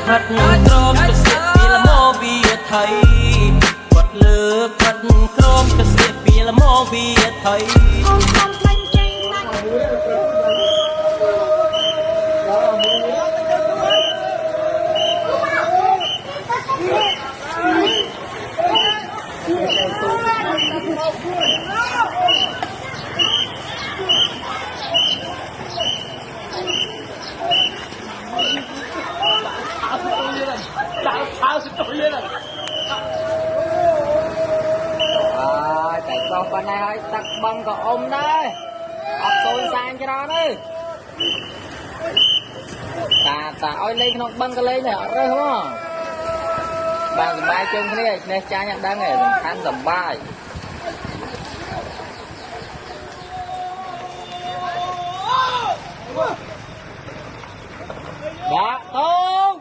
phát crom cho xếp bia là mô bia thấy quật lơ phát crom cho xếp bia là mô bia thấy chạy con phần này hơi tắt băng có ôm đấy ọc tôi sang cho nó đi ta ôi lên nó băng cái lên này ở đây không bằng tầm bay chân thế này nên cha nhận đang này than tầm bay đã không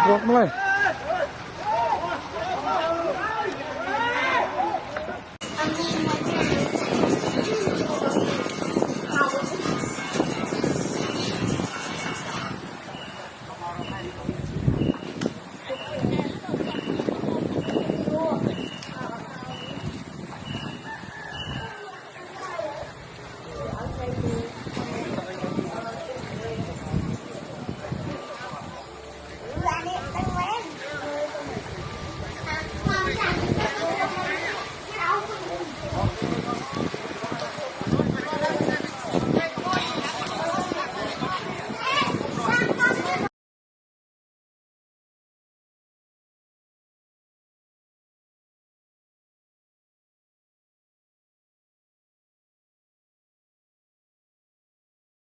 rốt nó